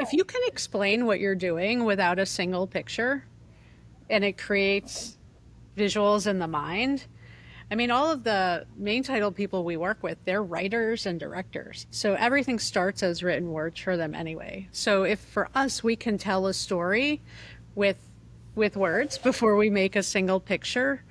if you can explain what you're doing without a single picture and it creates visuals in the mind, I mean, all of the main title people we work with, they're writers and directors. So everything starts as written words for them anyway. So if for us, we can tell a story with with words before we make a single picture,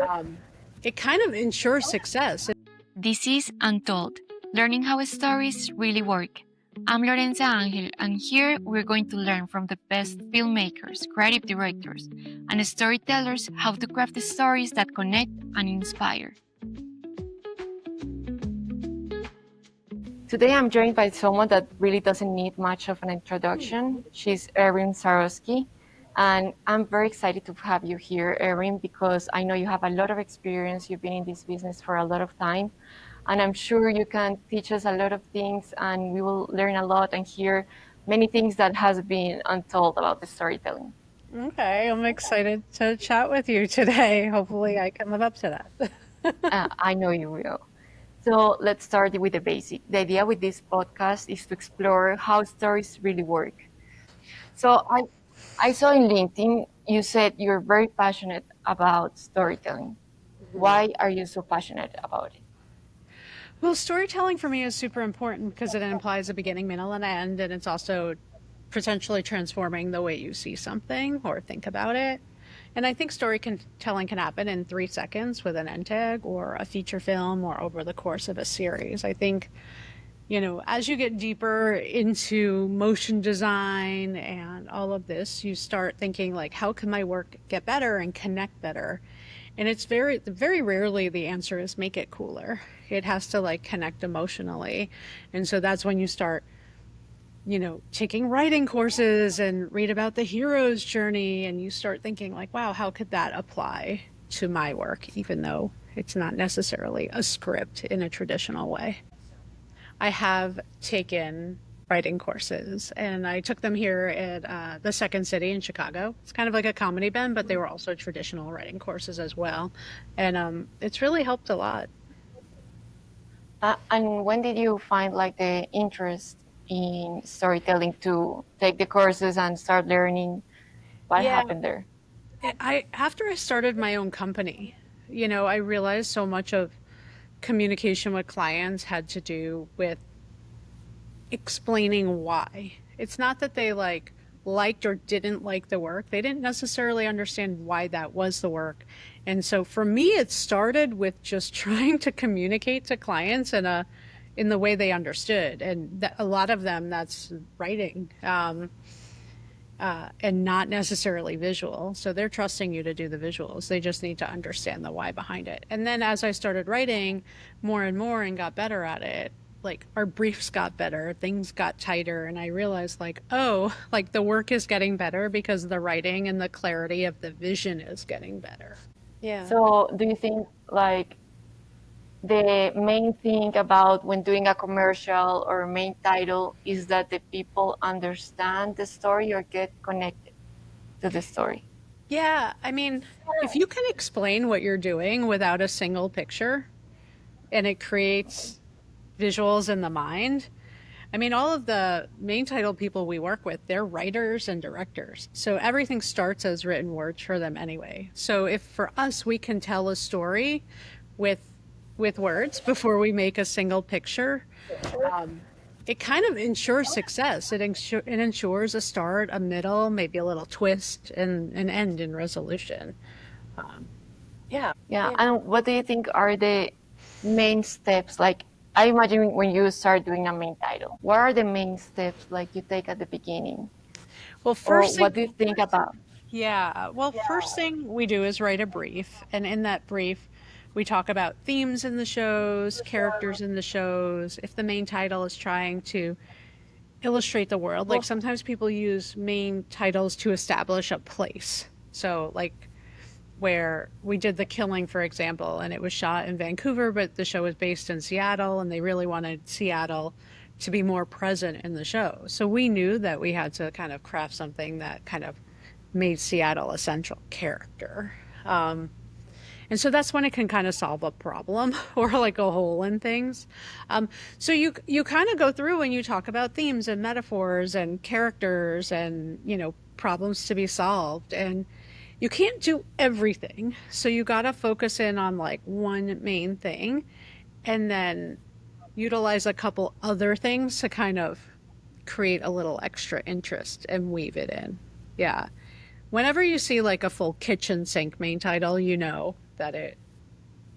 um, it kind of ensures success. This is Untold, learning how stories really work. I'm Lorenza Angel, and here we're going to learn from the best filmmakers, creative directors, and storytellers how to craft the stories that connect and inspire. Today I'm joined by someone that really doesn't need much of an introduction. She's Erin Sarowski, and I'm very excited to have you here, Erin, because I know you have a lot of experience. You've been in this business for a lot of time, and I'm sure you can teach us a lot of things, and we will learn a lot and hear many things that has been untold about the storytelling. Okay, I'm excited to chat with you today. Hopefully, I can live up to that. I know you will. So let's start with the basic. The idea with this podcast is to explore how stories really work. So I saw in LinkedIn you said you're very passionate about storytelling. Why are you so passionate about it? Well, storytelling for me is super important because it implies a beginning, middle, and end, and it's also potentially transforming the way you see something or think about it. And I think storytelling can happen in 3 seconds with an end tag or a feature film or over the course of a series. I think, as you get deeper into motion design and all of this, you start thinking like, how can my work get better and connect better? And it's very rarely the answer is make it cooler. It has to like connect emotionally. And so that's when you start, taking writing courses and read about the hero's journey. And you start thinking like, wow, how could that apply to my work, even though it's not necessarily a script in a traditional way. I have taken writing courses and I took them here at the Second City in Chicago. It's kind of like a comedy band, but they were also traditional writing courses as well. And it's really helped a lot. And when did you find like the interest in storytelling to take the courses and start learning? What Yeah, happened there? after I started my own company, I realized so much of communication with clients had to do with explaining why. It's not that they liked or didn't like the work. They didn't necessarily understand why that was the work. And so for me it started with just trying to communicate to clients in the way they understood. And a lot of them that's writing. And not necessarily visual. So they're trusting you to do the visuals. They just need to understand the why behind it. And then as I started writing more and more and got better at it, like our briefs got better, things got tighter, and I realized like, oh, like the work is getting better because the writing and the clarity of the vision is getting better. Yeah. So do you think like the main thing about when doing a commercial or main title is that the people understand the story or get connected to the story? Yeah, I mean, if you can explain what you're doing without a single picture and it creates visuals in the mind, I mean, all of the main title people we work with, they're writers and directors. So everything starts as written words for them anyway. So if for us, we can tell a story with with words before we make a single picture, um, it kind of ensures success. It ensures a start, a middle, maybe a little twist, and an end in resolution. Um, yeah. Yeah. And what do you think are the main steps? Like, I imagine when you start doing a main title, what are the main steps like you take at the beginning? Well, Or first what thing do you think about? Yeah. Well, first thing we do is write a brief. And in that brief, we talk about themes in the shows, characters in the shows. If the main title is trying to illustrate the world, like sometimes people use main titles to establish a place. So, like where we did The Killing, for example, and it was shot in Vancouver, but the show was based in Seattle, and they really wanted Seattle to be more present in the show. So we knew that we had to kind of craft something that kind of made Seattle a central character. Um, And so that's when it can kind of solve a problem or like a hole in things. So you kind of go through and you talk about themes and metaphors and characters and, problems to be solved. And you can't do everything. So you got to focus in on like one main thing and then utilize a couple other things to kind of create a little extra interest and weave it in. Yeah. Whenever you see like a full kitchen sink main title, you know that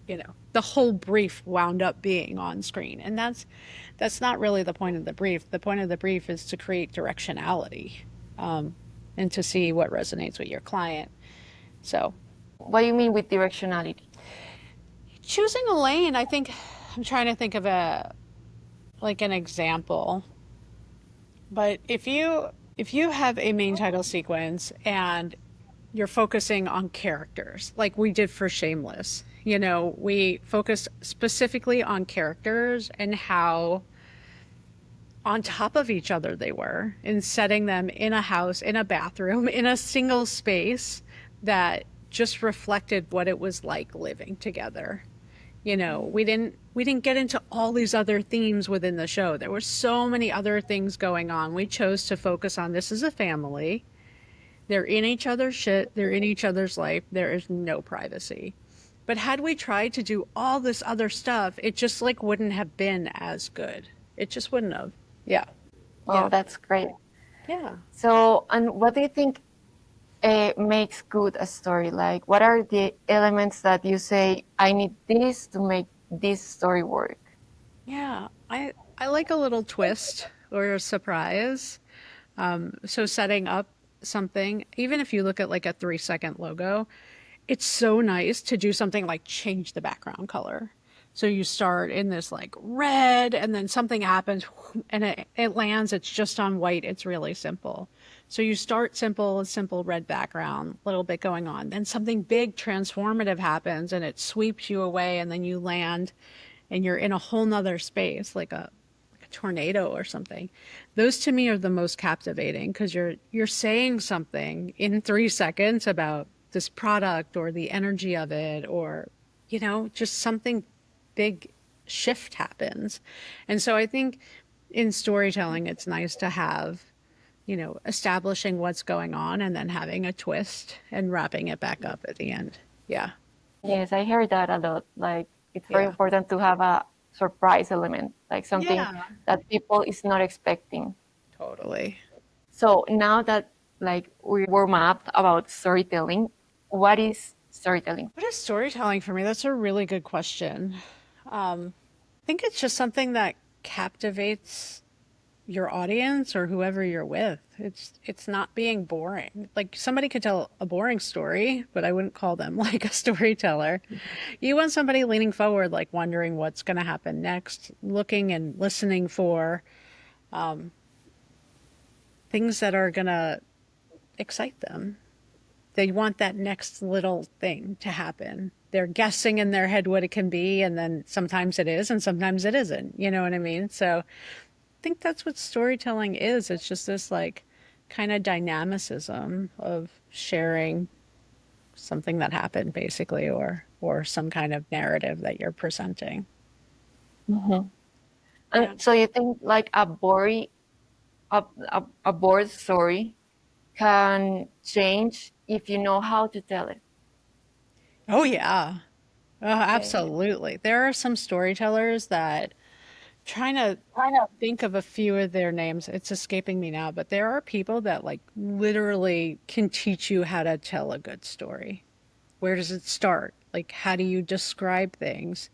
the whole brief wound up being on screen. And that's not really the point of the brief. The point of the brief is to create directionality, and to see what resonates with your client. So What do you mean with directionality? choosing a lane, I think I'm trying to think of an example. But if you have a main title sequence and you're focusing on characters, like we did for Shameless, we focused specifically on characters and how on top of each other they were, and setting them in a house, in a bathroom, in a single space that just reflected what it was like living together. We didn't get into all these other themes within the show. There were so many other things going on. We chose to focus on this is a family. They're in each other's shit. They're in each other's life. There is no privacy. But had we tried to do all this other stuff, it just like wouldn't have been as good. It just wouldn't have. Yeah. Oh, Yeah. that's great. Yeah. So, and what do you think makes good a story? Like, what are the elements that you say, I need this to make this story work? Yeah. I like a little twist or a surprise. So setting up something, even if you look at like a 3-second logo, it's so nice to do something like change the background color. So you start in this like red and then something happens and it lands, it's just on white. It's really simple. So you start simple, a simple red background, a little bit going on. Then something big transformative happens and it sweeps you away and then you land and you're in a whole nother space, like a tornado or something. Those to me are the most captivating because you're saying something in 3 seconds about this product or the energy of it, or just something big shift happens. And so I think in storytelling it's nice to have establishing what's going on and then having a twist and wrapping it back up at the end. Yeah. Yes, I heard that a lot. Like, it's very Yeah. important to have a surprise element, like something Yeah. that people is not expecting. Totally. So now that like we warm up about storytelling, what is storytelling? What is storytelling for me? That's a really good question. I think it's just something that captivates your audience or whoever you're with. It's not being boring. Like somebody could tell a boring story, but I wouldn't call them like a storyteller. You want somebody leaning forward, like wondering what's going to happen next, looking and listening for things that are going to excite them. They want that next little thing to happen. They're guessing in their head what it can be, and then sometimes it is, and sometimes it isn't. You know what I mean? So I think that's what storytelling is. It's just this like kind of dynamicism of sharing something that happened basically, or some kind of narrative that you're presenting. And Yeah. so you think like a board story can change if you know how to tell it. Oh yeah. Oh, Okay. absolutely. There are some storytellers that trying to think of a few of their names. It's escaping me now, but there are people that like literally can teach you how to tell a good story. Where does it start? Like, how do you describe things?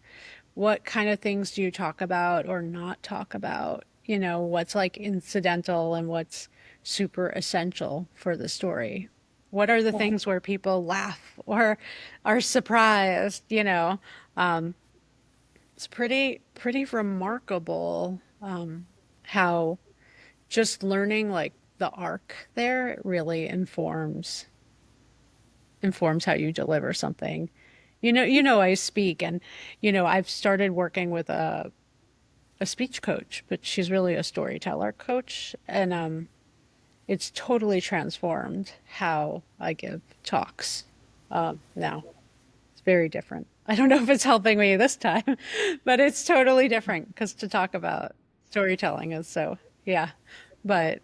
What kind of things do you talk about or not talk about? What's like incidental and what's super essential for the story? What are the things where people laugh or are surprised? It's pretty remarkable how just learning like the arc there really informs how you deliver something. I speak and I've started working with a speech coach, but she's really a storyteller coach, and it's totally transformed how I give talks now. It's very different. I don't know if it's helping me this time, but it's totally different because to talk about storytelling is so, yeah. But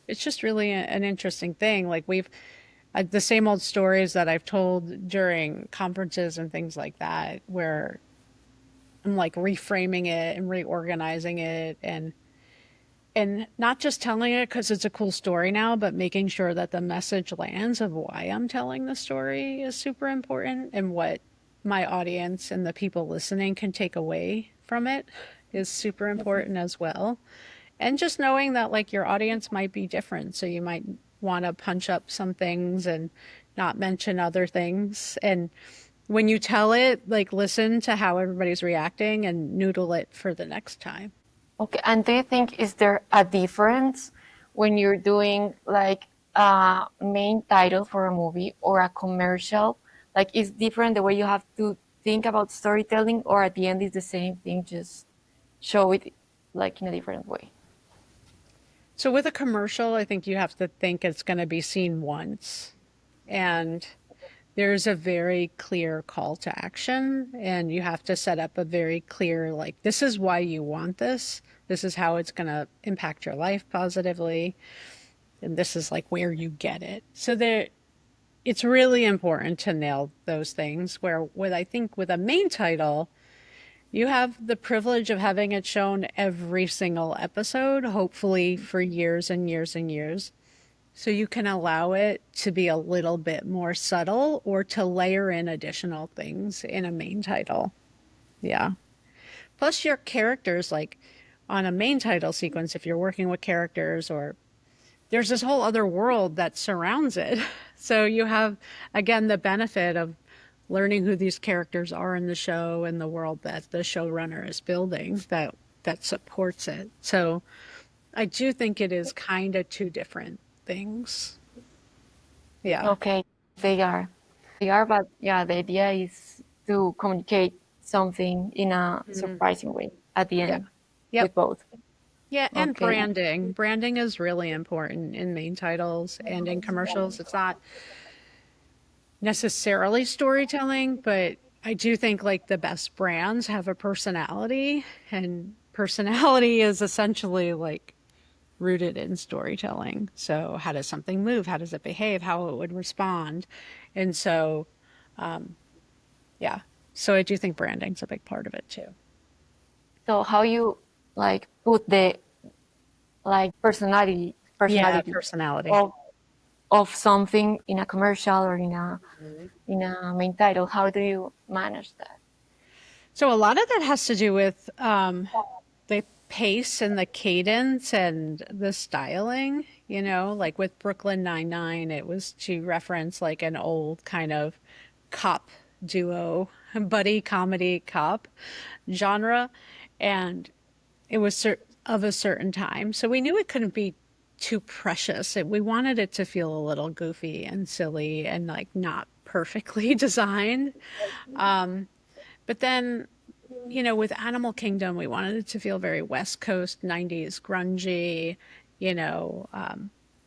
it's just really an interesting thing. Like the same old stories that I've told during conferences and things like that, where I'm like reframing it and reorganizing it and not just telling it because it's a cool story now, but making sure that the message lands of why I'm telling the story is super important and what my audience and the people listening can take away from it is super important as well. And just knowing that like your audience might be different. So you might want to punch up some things and not mention other things. And when you tell it, like listen to how everybody's reacting and noodle it for the next time. Okay, and do you think is there a difference when you're doing like a main title for a movie or a commercial? Like, is different the way you have to think about storytelling, or at the end is the same thing, just show it like in a different way? So with a commercial, I think you have to think it's going to be seen once. And there's a very clear call to action, and you have to set up a very clear, like, this is why you want this. This is how it's going to impact your life positively. And this is like where you get it. So it's really important to nail those things where I think with a main title, you have the privilege of having it shown every single episode, hopefully for years and years and years. So you can allow it to be a little bit more subtle or to layer in additional things in a main title. Yeah. Plus your characters, like on a main title sequence, if you're working with characters, or there's this whole other world that surrounds it. So you have, again, the benefit of learning who these characters are in the show and the world that the showrunner is building that supports it. So I do think it is kind of two different things. Yeah. Okay, they are. They are, but yeah, the idea is to communicate something in a surprising way at the end Yep. with both. Yeah, and Okay. branding. Branding is really important in main titles and in commercials. It's not necessarily storytelling, but I do think like the best brands have a personality, and personality is essentially like rooted in storytelling. So how does something move? How does it behave? How it would respond? And so, yeah. So I do think branding's a big part of it too. So how you like put the like personality Yeah, personality. of something in a commercial or in a main title? How do you manage that? So a lot of that has to do with the pace and the cadence and the styling, you know, like with Brooklyn Nine-Nine, it was to reference like an old kind of cop duo, buddy comedy cop genre. And it was of a certain time. So we knew it couldn't be too precious. We wanted it to feel a little goofy and silly and like not perfectly designed. But then, you know, with Animal Kingdom, we wanted it to feel very West Coast 90s grungy, you know,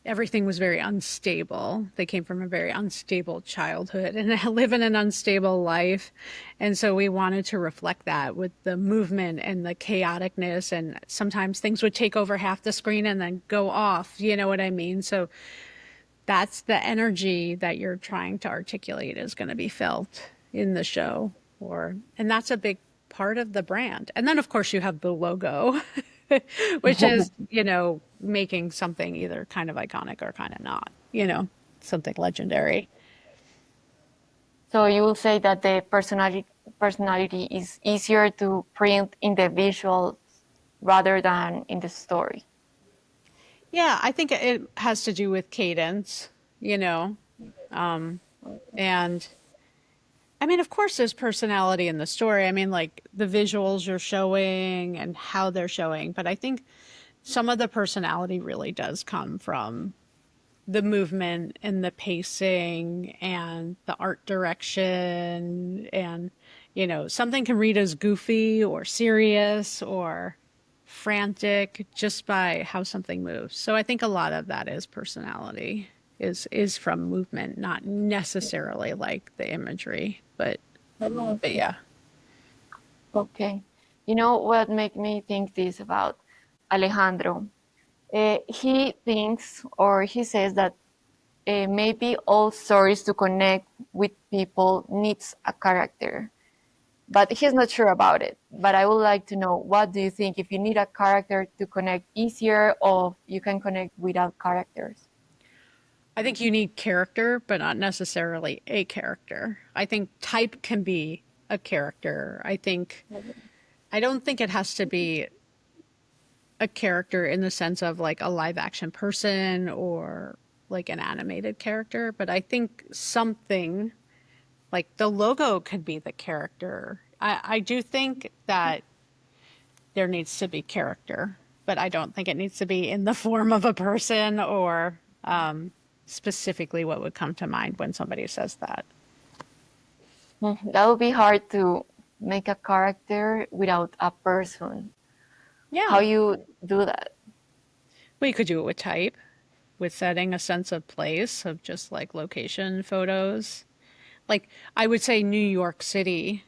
everything was very unstable. They came from a very unstable childhood and live in an unstable life. And so we wanted to reflect that with the movement and the chaoticness. And sometimes things would take over half the screen and then go off. You know what I mean? So that's the energy that you're trying to articulate is going to be felt in the show. And that's a big part of the brand. And then, of course, you have the logo, which is, you know, making something either kind of iconic or kind of not, you know, something legendary. So you will say that the personality is easier to print in the visuals rather than in the story. Yeah, I think it has to do with cadence, you know, and I mean, of course, there's personality in the story. I mean, like the visuals you're showing and how they're showing, but I think some of the personality really does come from the movement and the pacing and the art direction. And, you know, something can read as goofy or serious or frantic just by how something moves. So I think a lot of that is personality, is from movement, not necessarily like the imagery, but But yeah. Okay. You know what made me think this about Alejandro? He thinks or he says that maybe all stories to connect with people needs a character, but he's not sure about it. But I would like to know, what do you think, if you need a character to connect easier or you can connect without characters? I think you need character, but not necessarily a character. I think type can be a character. I don't think it has to be a character in the sense of like a live action person or like an animated character, but I think something like the logo could be the character. I do think that there needs to be character, but I don't think it needs to be in the form of a person or specifically what would come to mind when somebody says that. That would be hard to make a character without a person. How Yeah. you do that? We could do it with type, with setting a sense of place, of just like location photos. Like I would say New York City,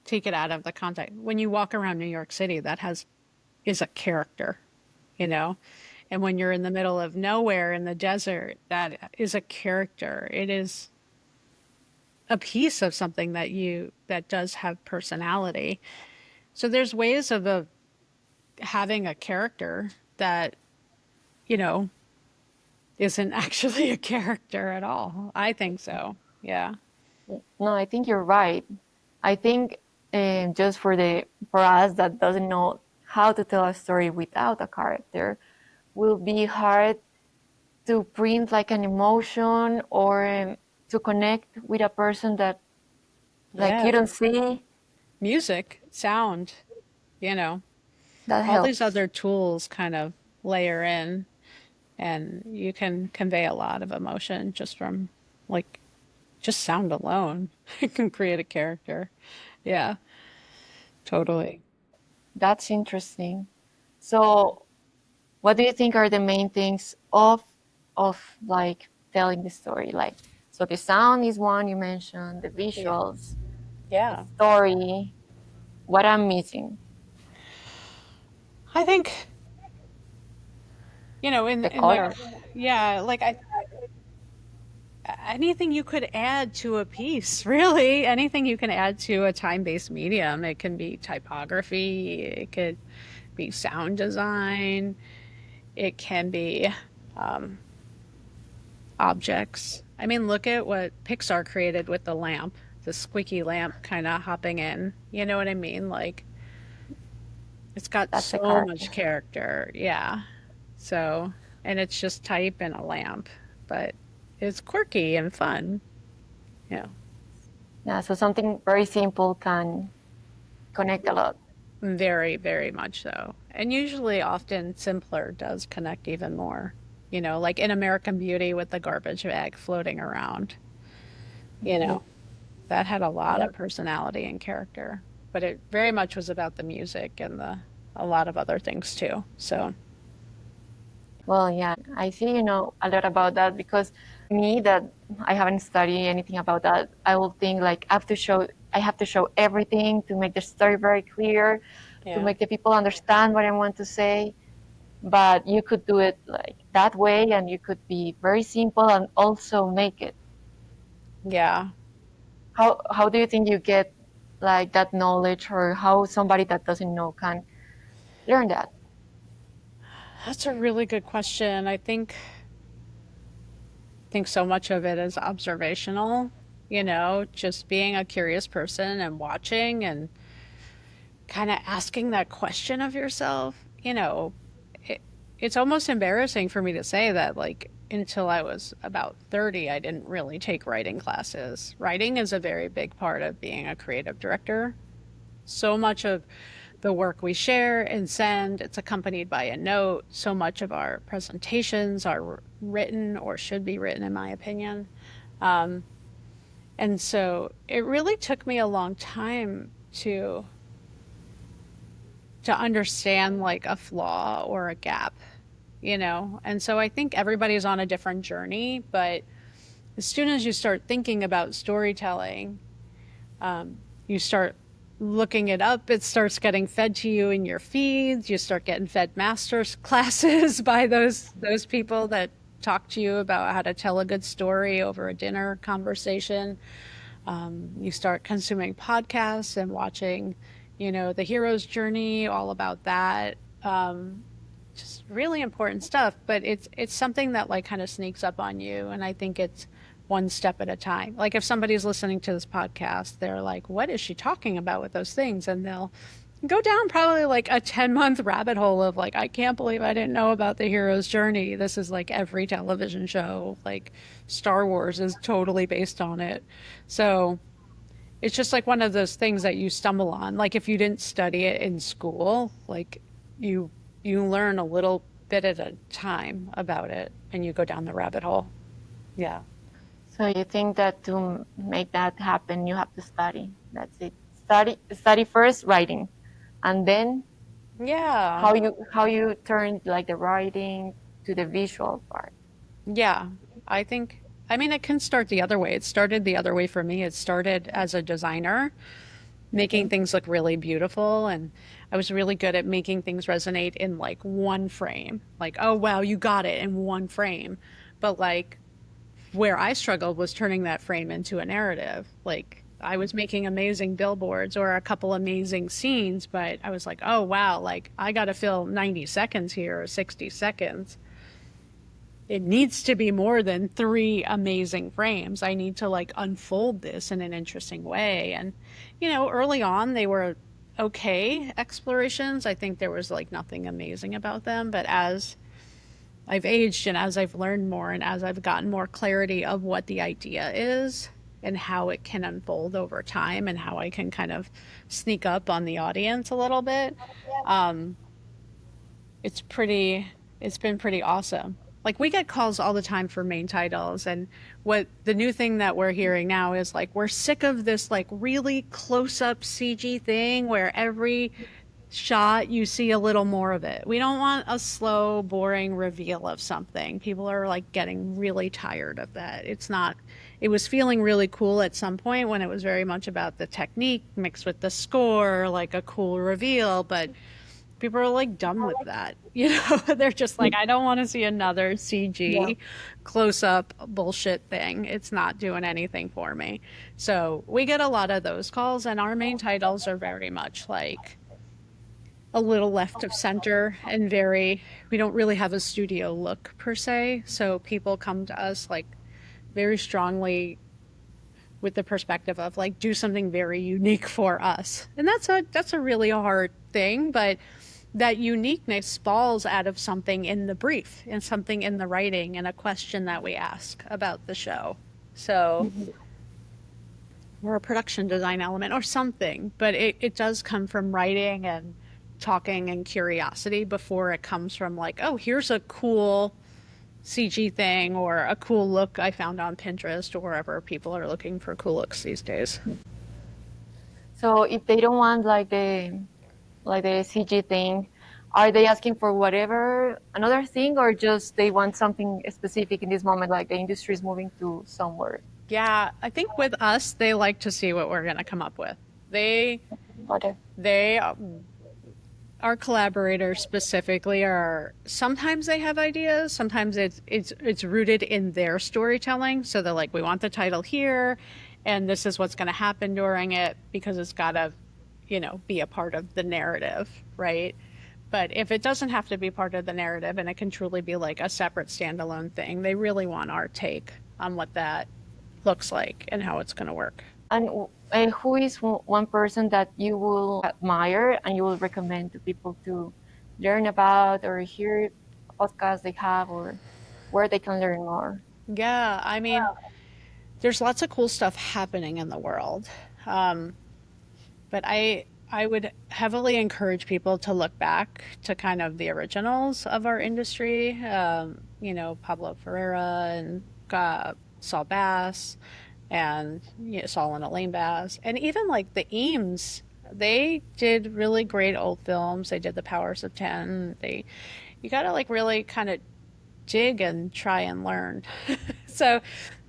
take it out of the context. When you walk around New York City, that has is a character, you know? And when you're in the middle of nowhere in the desert, that is a character. It is a piece of something that does have personality. So there's ways of having a character that, you know, isn't actually a character at all. I think so. Yeah. No, I think you're right. I think just for us that doesn't know how to tell a story without a character, will be hard to print like an emotion or to connect with a person that like Yeah. you don't see. Music, sound, you know, That all these helps. other tools kind of layer in and you can convey a lot of emotion just from like just sound alone. It can create a character. Yeah, totally. That's interesting. So, what do you think are the main things of like telling the story? Like, so the sound is one you mentioned, the Yeah. visuals, the Yeah. story. What I'm missing, I think, you know, the in the color. yeah, like I anything you could add to a piece, really. Anything you can add to a time-based medium. It can be typography, it could be sound design, it can be objects. I mean, look at what Pixar created with the lamp, the squeaky lamp kind of hopping in. You know what I mean? Like, it's got That's the so character. much character. Yeah. So, and it's just type and a lamp, but it's quirky and fun. Yeah. Yeah, so something very simple can connect a lot. Very, very much so. And usually, often simpler does connect even more. You know, like in American Beauty with the garbage bag floating around, you know, that had a lot of personality and character, but it very much was about the music and a lot of other things too. So, Well, yeah, I see you know a lot about that because me that I haven't studied anything about that, I will think like I have to show everything to make the story very clear, to yeah. make the people understand what I want to say. But you could do it like that way and you could be very simple and also make it. Yeah. How do you think you get like that knowledge or how somebody that doesn't know can learn that? That's a really good question. Think so much of it is observational, you know, just being a curious person and watching and kind of asking that question of yourself, you know, it, it's almost embarrassing for me to say that, like, until I was about 30, I didn't really take writing classes. Writing is a very big part of being a creative director. So much of the work we share and send, it's accompanied by a note. So much of our presentations are written or should be written, in my opinion. And so it really took me a long time to understand like a flaw or a gap, you know? And so I think everybody's on a different journey, but as soon as you start thinking about storytelling, You start looking it up, it starts getting fed to you in your feeds. You start getting fed master's classes by those people that talk to you about how to tell a good story over a dinner conversation. You start consuming podcasts and watching, the hero's journey, all about that. Just really important stuff, but it's something that like kind of sneaks up on you, and I think it's one step at a time. Like if somebody's listening to this podcast, they're like, what is she talking about with those things? And they'll go down probably like a 10-month rabbit hole of like, I can't believe I didn't know about the hero's journey. This is like every television show, like Star Wars is totally based on it. So it's just like one of those things that you stumble on. Like if you didn't study it in school, like you learn a little bit at a time about it and you go down the rabbit hole. Yeah. So you think that to make that happen, you have to study. That's it. Study first writing, and then Yeah. how you turn like the writing to the visual part. Yeah. I mean, it can start the other way. It started the other way for me. It started as a designer, making things look really beautiful. And I was really good at making things resonate in like one frame. Like, oh, wow, you got it in one frame. But like where I struggled was turning that frame into a narrative. Like I was making amazing billboards or a couple amazing scenes, but I was like, oh, wow, like I got to fill 90 seconds here or 60 seconds. It needs to be more than 3 amazing frames. I need to like unfold this in an interesting way. And, early on they were okay explorations. I think there was like nothing amazing about them. But as I've aged and as I've learned more and as I've gotten more clarity of what the idea is and how it can unfold over time and how I can kind of sneak up on the audience a little bit, um, it's been pretty awesome. Like we get calls all the time for main titles, and what the new thing that we're hearing now is like we're sick of this like really close up CG thing where every shot you see a little more of it. We don't want a slow, boring reveal of something. People are like getting really tired of that. It was feeling really cool at some point when it was very much about the technique mixed with the score, like a cool reveal, but people are like done with that. They're just like, I don't want to see another CG close up bullshit thing. It's not doing anything for me. So we get a lot of those calls, and our main titles are very much like a little left of center and we don't really have a studio look per se. So people come to us like very strongly with the perspective of like, do something very unique for us. And that's a really hard thing, but that uniqueness falls out of something in the brief and something in the writing and a question that we ask about the show. So, or a production design element or something, but it does come from writing and talking and curiosity before it comes from like, oh, here's a cool CG thing or a cool look I found on Pinterest or wherever people are looking for cool looks these days. So if they don't want like the CG thing, are they asking for whatever another thing, or just they want something specific in this moment, like the industry is moving to somewhere? Yeah, I think with us, they like to see what we're going to come up with. Whatever. They our collaborators specifically sometimes they have ideas, sometimes it's rooted in their storytelling. So they're like, we want the title here and this is what's going to happen during it because it's got to, be a part of the narrative, right? But if it doesn't have to be part of the narrative and it can truly be like a separate standalone thing, they really want our take on what that looks like and how it's going to work. And who is one person that you will admire and you will recommend to people to learn about or hear podcasts they have or where they can learn more? Yeah, I mean, there's lots of cool stuff happening in the world. But I would heavily encourage people to look back to kind of the originals of our industry, Pablo Ferreira and Saul Bass and Saul and Elaine Bass. And even like the Eames, they did really great old films. They did The Powers of 10. You got to like really kind of dig and try and learn. So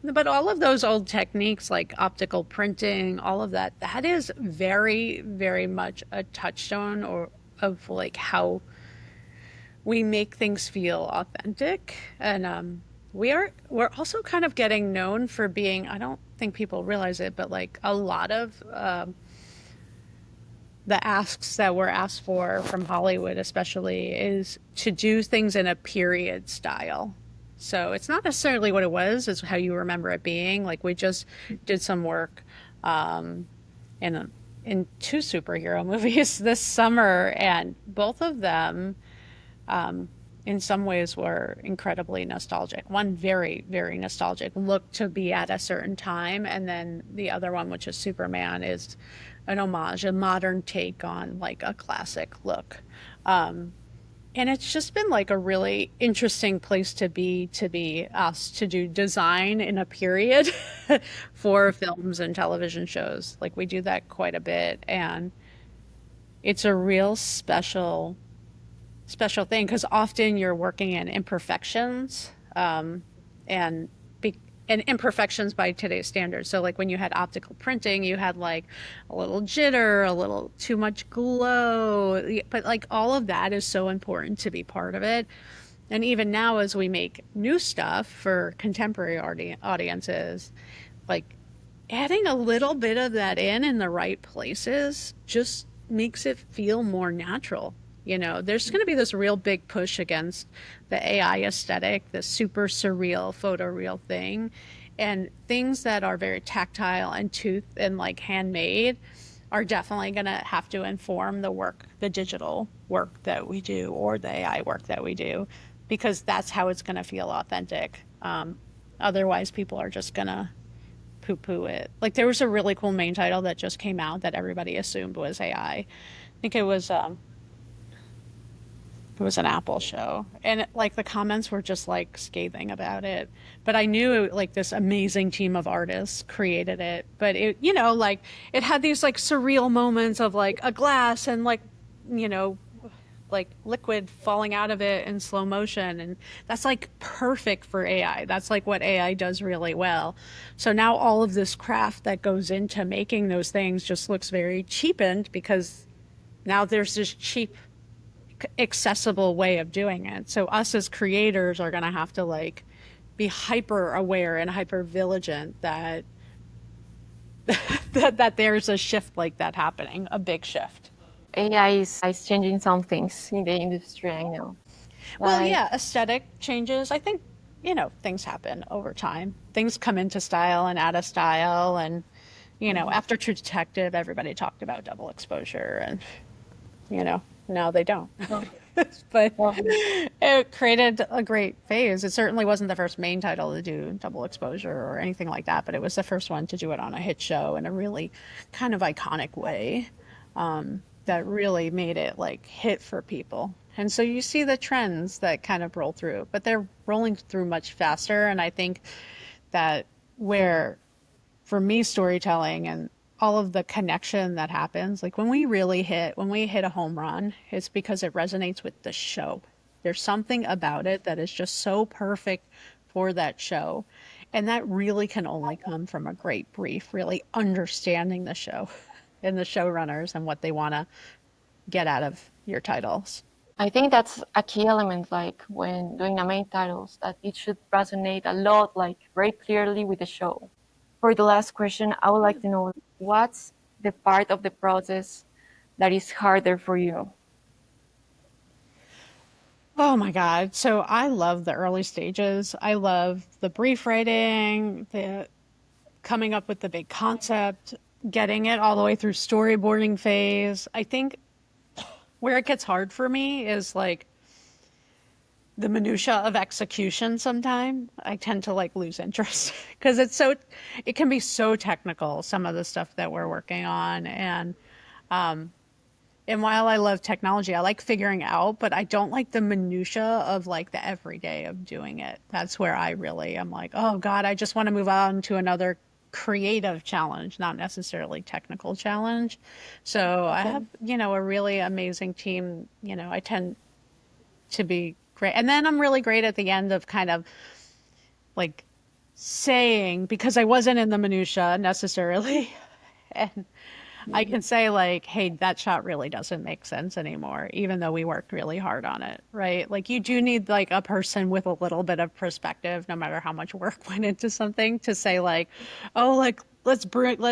But all of those old techniques like optical printing, all of that, that is very, very much a touchstone or of like how we make things feel authentic. And we're also kind of getting known for being, I don't think people realize it, but like a lot of the asks that we're asked for from Hollywood, especially, is to do things in a period style. So it's not necessarily what it was, it's how you remember it being. Like we just did some work um, in two superhero movies this summer, and both of them, in some ways, were incredibly nostalgic. One very, very nostalgic, looked to be at a certain time, and then the other one, which is Superman, is an homage, a modern take on like a classic look. And it's just been like a really interesting place to be asked to do design in a period for films and television shows. Like we do that quite a bit, and it's a real special thing because often you're working in imperfections, and be, and imperfections by today's standards. So like when you had optical printing, you had like a little jitter, a little too much glow, but like all of that is so important to be part of it. And even now, as we make new stuff for contemporary audiences, like adding a little bit of that in the right places just makes it feel more natural. You know, there's going to be this real big push against the AI aesthetic, the super surreal photoreal thing, and things that are very tactile and tooth and like handmade are definitely going to have to inform the work, the digital work that we do or the AI work that we do, because that's how it's going to feel authentic. Otherwise, people are just going to poo poo it. Like there was a really cool main title that just came out that everybody assumed was AI. I think it was an Apple show, and like the comments were just like scathing about it. But I knew like this amazing team of artists created it. But it, you know, like it had these like surreal moments of like a glass and like, you know, like liquid falling out of it in slow motion, and that's like perfect for AI. That's like what AI does really well. So now all of this craft that goes into making those things just looks very cheapened because now there's this cheap accessible way of doing it. So us as creators are going to have to like be hyper aware and hyper vigilant that that there's a shift like that happening, a big shift. Is changing some things in the industry, I know. Well, Like, yeah, aesthetic changes. I think, you know, things happen over time. Things come into style and out of style. And, you know, after True Detective, everybody talked about double exposure, and, you know, now they don't. But well, it created a great phase. It certainly wasn't the first main title to do double exposure or anything like that, but it was the first one to do it on a hit show in a really kind of iconic way, that really made it like hit for people. And so you see the trends that kind of roll through, but they're rolling through much faster. And I think that where, for me, storytelling and all of the connection that happens, like when we hit a home run, it's because it resonates with the show. There's something about it that is just so perfect for that show. And that really can only come from a great brief, really understanding the show and the showrunners and what they want to get out of your titles. I think that's a key element, like when doing the main titles, that it should resonate a lot, like very clearly with the show. For the last question, I would like to know what's the part of the process that is harder for you? Oh my God. So I love the early stages. I love the brief writing, the coming up with the big concept, getting it all the way through storyboarding phase. I think where it gets hard for me is like the minutia of execution. Sometimes I tend to like lose interest because it can be so technical, some of the stuff that we're working on. And while I love technology, I like figuring out, but I don't like the minutia of like the everyday of doing it. That's where I really am like, oh God, I just want to move on to another creative challenge, not necessarily technical challenge. So I Okay. have, you know, a really amazing team. You know, I tend to be great. And then I'm really great at the end of kind of like saying, because I wasn't in the minutia necessarily, and I can say like, hey, that shot really doesn't make sense anymore, even though we worked really hard on it, right? Like you do need like a person with a little bit of perspective, no matter how much work went into something, to say like, oh, like let's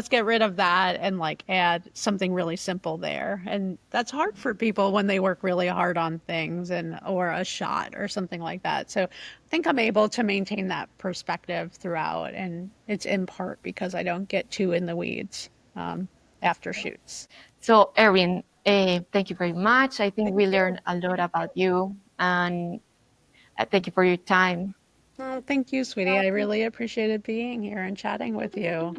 get rid of that and like add something really simple there. And that's hard for people when they work really hard on things and or a shot or something like that. So I think I'm able to maintain that perspective throughout, and it's in part because I don't get too in the weeds. After shoots. So, Erin, thank you very much. I think we learned a lot about you, and thank you for your time. Oh, thank you, sweetie. I really appreciated being here and chatting with you.